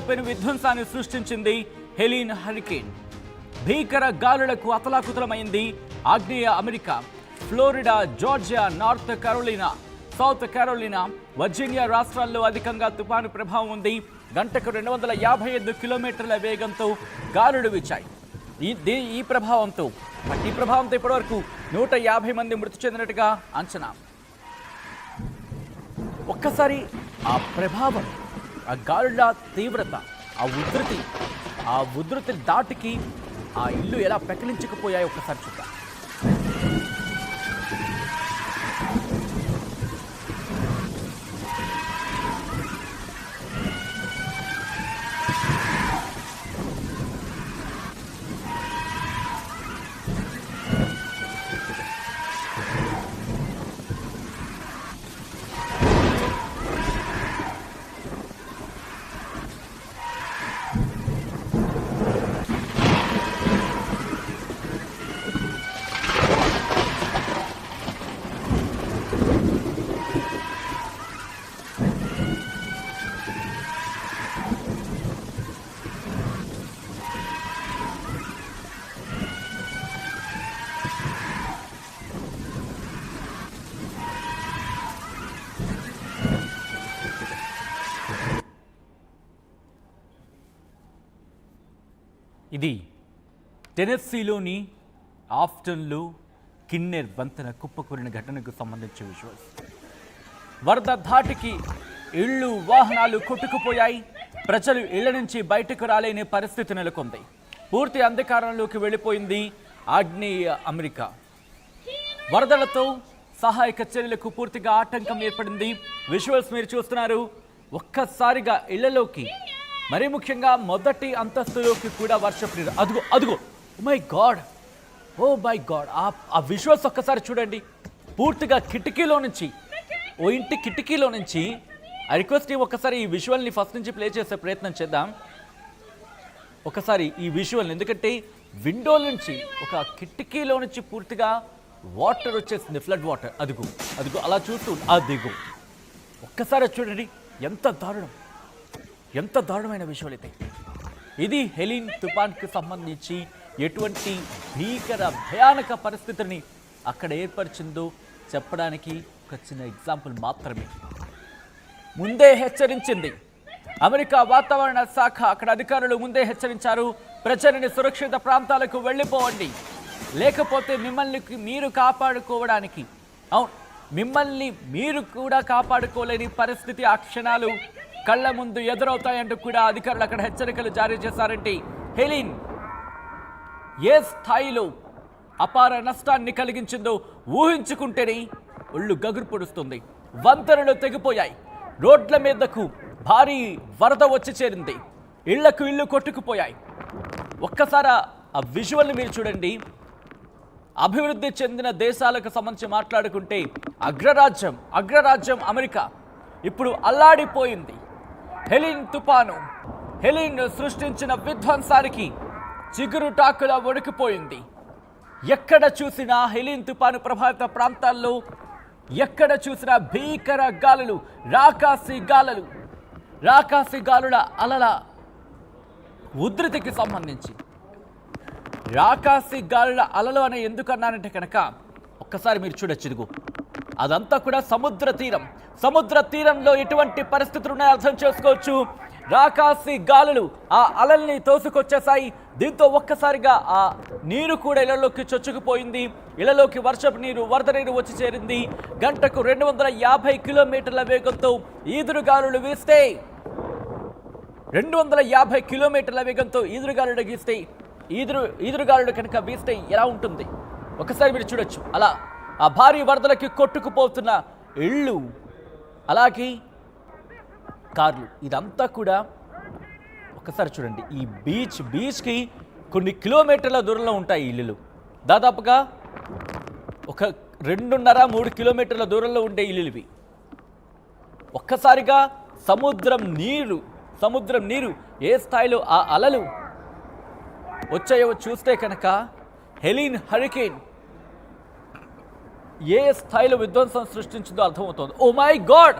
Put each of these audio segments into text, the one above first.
పెను విధ్వంసాన్ని సృష్టించింది హెలీన్ హరికేన్. భీకర గాలులకు అతలాకుతలమైంది ఆగ్నేయ America. Florida, Georgia, north Carolina, south Carolina, Virginia రాష్ట్రాల్లో అధికంగా తుఫాను ప్రభావం ఉంది. గంటకు 255 కిలోమీటర్ల వేగంతో గాలులు వీచాయి. ఈ ప్రభావంతో ఇప్పటివరకు 150 మంది మృతి చెందినట్టుగా అంచనా. ఒక్కసారి ఆ ప్రభావం, ఆ గాలుల తీవ్రత, ఆ ఉధృతి దాటికి ఆ ఇల్లు ఎలా పెకలించకపోయాయి ఒక్కసారి చూద్దాం. ఇది టెనెస్సీలోని ఆఫ్టన్లో కిన్నెర్ వంతెన కుప్పకూలిన ఘటనకు సంబంధించిన విజువల్స్. వరద ధాటికి ఇళ్ళు, వాహనాలు కొట్టుకుపోయాయి. ప్రజలు ఇళ్ల నుంచి బయటకు రాలేని పరిస్థితి నెలకొంది. పూర్తి అంధకారంలోకి వెళ్ళిపోయింది ఆగ్నేయ అమెరికా. వరదలతో సహాయక చర్యలకు పూర్తిగా ఆటంకం ఏర్పడింది. విజువల్స్ మీరు చూస్తున్నారు. ఒక్కసారిగా ఇళ్లలోకి, మరీ ముఖ్యంగా మొదటి అంతస్తులోకి కూడా వర్షపు నీరు. అదుగో ఓ మై గాడ్, ఆ విజువల్స్ ఒక్కసారి చూడండి. పూర్తిగా ఇంటి కిటికీలో నుంచి ఐ రిక్వెస్ట్ ఒక్కసారి ఈ విజువల్ని ఫస్ట్ నుంచి ప్లే చేసే ప్రయత్నం చేద్దాం. ఒకసారి ఈ విజువల్, ఎందుకంటే విండో నుంచి, ఒక కిటికీలో నుంచి పూర్తిగా వాటర్ వచ్చేసింది, ఫ్లడ్ వాటర్. అదుగో అలా చూస్తూ ఒక్కసారి చూడండి. ఎంత దారుణమైన విషయాలు అయితే. ఇది హెలీన్ తుఫాన్కి సంబంధించి ఎటువంటి భీకర భయానక పరిస్థితిని అక్కడ ఏర్పరిచిందో చెప్పడానికి ఒక చిన్న ఎగ్జాంపుల్ మాత్రమే. ముందే హెచ్చరించింది అమెరికా వాతావరణ శాఖ. అక్కడ అధికారులు ముందే హెచ్చరించారు, ప్రజలని సురక్షిత ప్రాంతాలకు వెళ్ళిపోవండి, లేకపోతే మిమ్మల్ని మీరు కాపాడుకోవడానికి, మిమ్మల్ని మీరు కూడా కాపాడుకోలేని పరిస్థితి ఆ క్షణాలు కళ్ళ ముందు ఎదురవుతాయంటూ కూడా అధికారులు అక్కడ హెచ్చరికలు జారీ చేశారంటే హెలీన్ ఏ స్థాయిలో అపార నష్టాన్ని కలిగించిందో ఊహించుకుంటేనే ఒళ్ళు గగురు పొడుస్తుంది. వంతెనలు తెగిపోయాయి, రోడ్ల మీదకు భారీ వరద వచ్చి చేరింది, ఇళ్లు కొట్టుకుపోయాయి. ఒక్కసారి ఆ విజువల్ని మీరు చూడండి. అభివృద్ధి చెందిన దేశాలకు సంబంధించి మాట్లాడుకుంటే అగ్రరాజ్యం అమెరికా ఇప్పుడు అల్లాడిపోయింది. హెలీన్ సృష్టించిన విధ్వంసానికి చిగురుటాకులా వణికిపోయింది. ఎక్కడ చూసినా హెలీన్ తుపాను ప్రభావిత ప్రాంతాల్లో ఎక్కడ చూసినా భీకర గాలులు, రాకాసి గాలుల అలల ఉధృతికి సంబంధించి. రాకాసి గాలుల అలలు అని ఎందుకన్నానంటే కనుక ఒక్కసారి మీరు చూడొచ్చు. ఇదిగో అదంతా కూడా సముద్ర తీరంలో ఎటువంటి పరిస్థితులు ఉన్నాయో అర్థం చేసుకోవచ్చు. రాకాసి గాలులు ఆ అలల్ని తోసుకొచ్చేసాయి. దీంతో ఒక్కసారిగా ఆ నీరు కూడా ఇళ్లలోకి చొచ్చుకుపోయింది. ఇళ్లలోకి వరద నీరు వచ్చి చేరింది. గంటకు 250 కిలోమీటర్ల వేగంతో ఈదురుగాలులు వీస్తే 250 కిలోమీటర్ల వేగంతో ఈదురుగాలులు కనుక వీస్తే ఎలా ఉంటుంది ఒకసారి మీరు చూడొచ్చు. అలా ఆ భారీ వరదలకి కొట్టుకుపోతున్న ఇళ్ళు, అలాగే కార్లు, ఇదంతా కూడా ఒకసారి చూడండి. ఈ బీచ్కి కొన్ని కిలోమీటర్ల దూరంలో ఉంటాయి ఇల్లులు. దాదాపుగా ఒక 2.5-3 కిలోమీటర్ల దూరంలో ఉండే ఇల్లులు. ఒక్కసారిగా సముద్రం నీరు ఏ స్థాయిలో ఆ అలలు వచ్చాయో చూస్తే కనుక హెలీన్ హరికేన్ ఏ స్థాయిలో విధ్వంసం సృష్టించిందో అర్థమవుతోంది. ఓ మై గాడ్,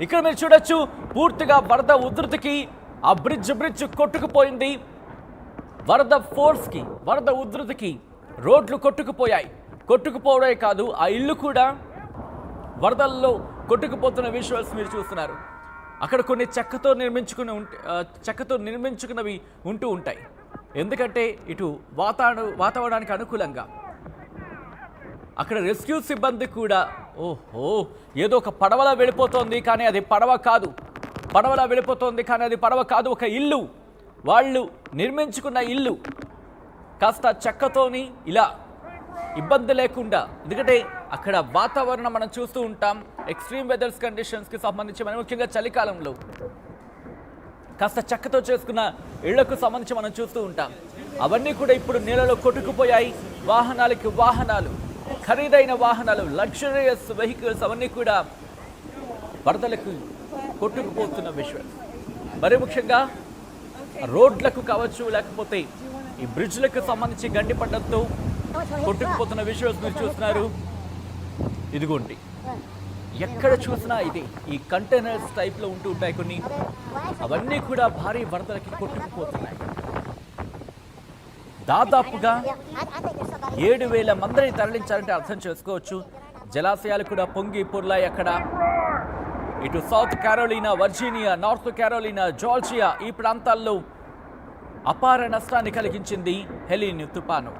ఇక్కడ మీరు చూడొచ్చు పూర్తిగా వరద ఉధృతికి ఆ బ్రిడ్జ్ కొట్టుకుపోయింది. వరద ఫోర్స్కి, వరద ఉధృతికి రోడ్లు కొట్టుకుపోవడే కాదు, ఆ ఇల్లు కూడా వరదల్లో కొట్టుకుపోతున్న విజువల్స్ మీరు చూస్తున్నారు. అక్కడ కొన్ని చెక్కతో నిర్మించుకున్నవి ఉంటూ ఉంటాయి. ఎందుకంటే ఇటు వాతావరణానికి అనుకూలంగా అక్కడ రెస్క్యూ సిబ్బంది కూడా ఏదో ఒక పడవలా వెళ్ళిపోతోంది, కానీ అది పడవ కాదు, ఒక ఇల్లు, వాళ్ళు నిర్మించుకున్న ఇల్లు కాస్త చెక్కతోని ఇలా ఇబ్బంది లేకుండా. ఎందుకంటే అక్కడ వాతావరణం మనం చూస్తూ ఉంటాం, ఎక్స్ట్రీమ్ వెదర్స్ కండిషన్స్కి సంబంధించి మనం ముఖ్యంగా చలికాలంలో కాస్త చెక్కతో చేసుకున్న ఇళ్లకు సంబంధించి మనం చూస్తూ ఉంటాం. అవన్నీ కూడా ఇప్పుడు నీళ్ళలో కొట్టుకుపోయాయి. వాహనాలు, ఖరీదైన వాహనాలు, లగ్జరియస్ వెహికల్స్ అవన్నీ కూడా వరదలకు కొట్టుకుపోతున్న విషయం. మరి ముఖ్యంగా రోడ్లకు కావచ్చు, లేకపోతే ఈ బ్రిడ్జ్లకు సంబంధించి గండిపడ్డంతో కొట్టుకుపోతున్న విజువల్స్ మీరు చూస్తున్నారు. ఇదిగోండి, ఎక్కడ చూసినా ఇది ఈ కంటైనర్స్ టైప్లో ఉంటూ ఉంటాయి కొన్ని, అవన్నీ కూడా భారీ వరదలకి కొట్టుకుపోతున్నాయి. దాదాపుగా 7,000 మందిని తరలించాలంటే అర్థం చేసుకోవచ్చు. జలాశయాలు కూడా పొంగి పొర్లాయి అక్కడ. ఇటు south Carolina, Virginia, north Carolina, Georgia ఈ ప్రాంతాల్లో అపార నష్టాన్ని కలిగించింది హెలిన్ తుపాను.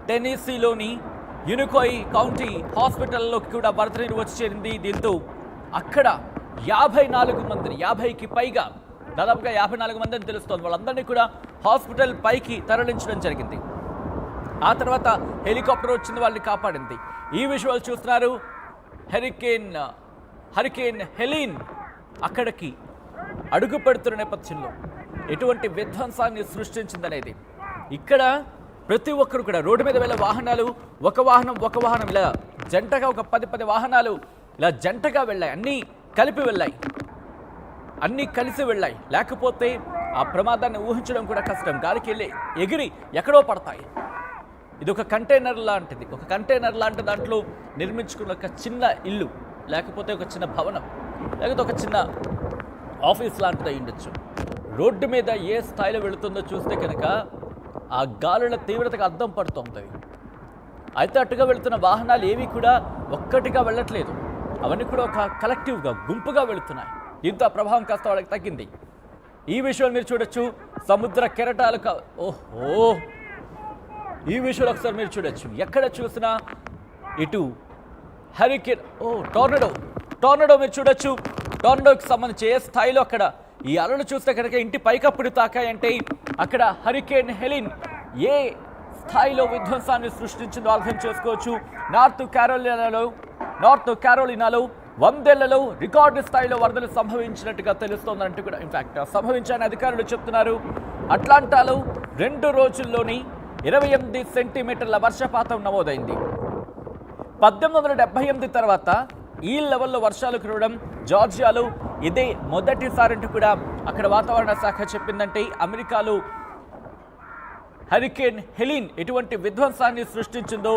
టెన్నీసీలోని యునికోయి కౌంటీ హాస్పిటల్లోకి కూడా వరద నీరు వచ్చి చేరింది. దీంతో అక్కడ 54 మందిని, 50కి పైగా, దాదాపుగా 54 మంది అని తెలుస్తోంది, వాళ్ళందరినీ కూడా హాస్పిటల్ పైకి తరలించడం జరిగింది. ఆ తర్వాత హెలికాప్టర్ వచ్చింది, వాళ్ళని కాపాడింది. ఈ విజువల్ చూస్తున్నారు. హరికేన్ హెలిన్ అక్కడికి అడుగు పెడుతున్న నేపథ్యంలో ఎటువంటి విధ్వంసాన్ని సృష్టించిందనేది. ఇక్కడ ప్రతి ఒక్కరు కూడా రోడ్డు మీద వెళ్ళే వాహనాలు, ఒక వాహనం ఇలా జంటగా, ఒక 10 వాహనాలు ఇలా జంటగా వెళ్ళాయి, అన్నీ కలిసి వెళ్ళాయి. లేకపోతే ఆ ప్రమాదాన్ని ఊహించడం కూడా కష్టం. గాలికి వెళ్ళి ఎగిరి ఎక్కడో పడతాయి. ఇది ఒక కంటైనర్ లాంటి దాంట్లో నిర్మించుకున్న ఒక చిన్న ఇల్లు, లేకపోతే ఒక చిన్న భవనం, లేకపోతే ఒక చిన్న ఆఫీస్ లాంటిది అయి ఉండొచ్చు. రోడ్డు మీద ఏ స్థాయిలో వెళుతుందో చూస్తే కనుక ఆ గాలుల తీవ్రతకు అద్దం పడుతుంది. అయితే అటుగా వెళుతున్న వాహనాలు ఏవి కూడా ఒక్కటిగా వెళ్ళట్లేదు, అవన్నీ కూడా ఒక కలెక్టివ్గా, గుంపుగా వెళుతున్నాయి. దీంతో ఆ ప్రభావం కాస్త వాళ్ళకి తగ్గింది. ఈ విషయాలు మీరు చూడొచ్చు. సముద్ర కెరటాలు ఈ విషయాలు ఒకసారి మీరు చూడొచ్చు. ఎక్కడ చూసినా ఇటు హరికేన్, టోర్నడో మీరు చూడొచ్చు. టోర్నడోకి సంబంధించి ఏ స్థాయిలో అక్కడ ఈ అలలు చూస్తే కనుక ఇంటి పైకప్పుడు తాకాయంటే అక్కడ హరికేన్ హెలిన్ ఏ స్థాయిలో విధ్వంసాన్ని సృష్టించిందో అర్థం చేసుకోవచ్చు. నార్త్ కెరోలినాలో 100 ఏళ్లలో రికార్డు స్థాయిలో వరదలు సంభవించినట్టుగా తెలుస్తోందంటూ కూడా, ఇన్ఫాక్ట్ సంభవించాయని అధికారులు చెప్తున్నారు. అట్లాంటాలో 2 రోజుల్లోని 28 సెంటీమీటర్ల వర్షపాతం నమోదైంది. 1878 తర్వాత ఈ లెవెల్లో వర్షాలు కురవడం జార్జియాలో ఇదే మొదటిసారంటూ కూడా అక్కడ వాతావరణ శాఖ చెప్పిందంటే అమెరికాలో హరికేన్ హెలిన్ ఎటువంటి విధ్వంసాన్ని సృష్టించిందో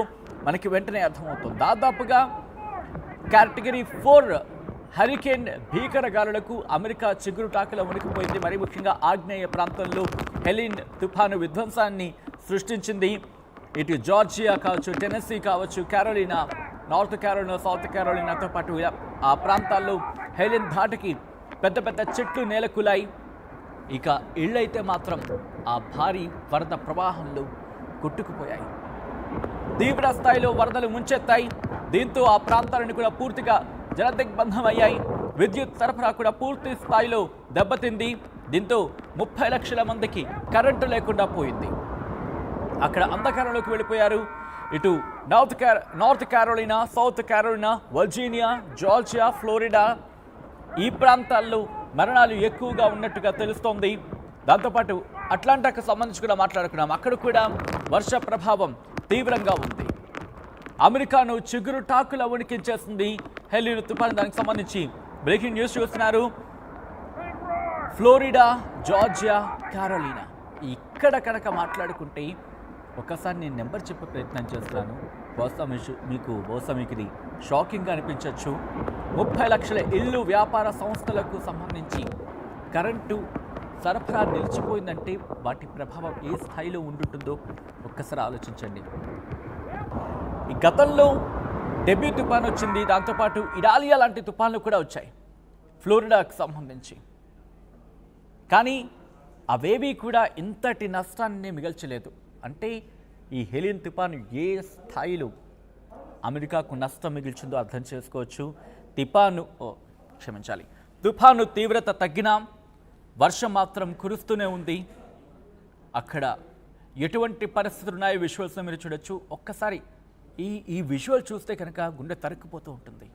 మనకి వెంటనే అర్థమవుతుంది. దాదాపుగా కేటగిరీ 4 హరికేన్ భీకర గాలులకు అమెరికా చిగురుటాకులో మునిగిపోయింది. మరీ ముఖ్యంగా ఆగ్నేయ ప్రాంతంలో హెలిన్ తుఫాను విధ్వంసాన్ని సృష్టించింది. ఇటు జార్జియా కావచ్చు, టెన్నెసీ కావచ్చు, కెరోలినా, నార్త్ కెరోలినా, సౌత్ కెరోలినాతో పాటు ఆ ప్రాంతాల్లో హెలిన్ ధాటికి పెద్ద చెట్లు నేలకూలాయి. ఇక ఇళ్ళైతే మాత్రం ఆ భారీ వరద ప్రవాహంలో కొట్టుకుపోయాయి. తీవ్ర స్థాయిలో వరదలు ముంచెత్తాయి. దీంతో ఆ ప్రాంతాలను కూడా పూర్తిగా జలదిగ్బంధం అయ్యాయి. విద్యుత్ సరఫరా కూడా పూర్తి స్థాయిలో దెబ్బతింది. దీంతో 30 లక్షల మందికి కరెంటు లేకుండా పోయింది. అక్కడ అంధకారంలోకి వెళ్ళిపోయారు. ఇటు north Carolina, south Carolina, Virginia, Georgia, Florida ఈ ప్రాంతాల్లో మరణాలు ఎక్కువగా ఉన్నట్టుగా తెలుస్తోంది. దాంతోపాటు అట్లాంటాకు సంబంధించి కూడా మాట్లాడుకున్నాం. అక్కడ కూడా వర్ష ప్రభావం తీవ్రంగా ఉంది. అమెరికాను చిగురు టాకుల వణికించేస్తుంది హెలిన్ తుఫాను. దానికి సంబంధించి బ్రేకింగ్ న్యూస్ చూస్తున్నారు. ఫ్లోరిడా, జార్జియా, కెరోలినా ఇక్కడ కనుక మాట్లాడుకుంటే ఒకసారి నేను నెంబర్ చెప్పే ప్రయత్నం చేస్తాను. బహుశా మీకు ఇది షాకింగ్గా అనిపించవచ్చు. 30 లక్షల ఇళ్ళు, వ్యాపార సంస్థలకు సంబంధించి కరెంటు సరఫరా నిలిచిపోయిందంటే వాటి ప్రభావం ఏ స్థాయిలో ఉంటుందో ఒక్కసారి ఆలోచించండి. ఈ గతంలో డెబ్యూ తుఫాన్ వచ్చింది, దాంతోపాటు ఇడాలియా లాంటి తుఫాన్లు కూడా వచ్చాయి ఫ్లోరిడాకు సంబంధించి. కానీ అవేవి కూడా ఇంతటి నష్టాన్ని మిగల్చలేదు. అంటే ఈ హెలిన్ తుఫాను ఏ స్థాయిలో అమెరికాకు నష్టం మిగిల్చిందో అర్థం చేసుకోవచ్చు. తుఫాను తీవ్రత తగ్గినా వర్షం మాత్రం కురుస్తూనే ఉంది. అక్కడ ఎటువంటి పరిస్థితులు ఉన్నాయో విజువల్స్లో మీరు చూడొచ్చు. ఒక్కసారి ఈ విజువల్ చూస్తే కనుక గుండె తరుక్కుపోతూ ఉంటుంది.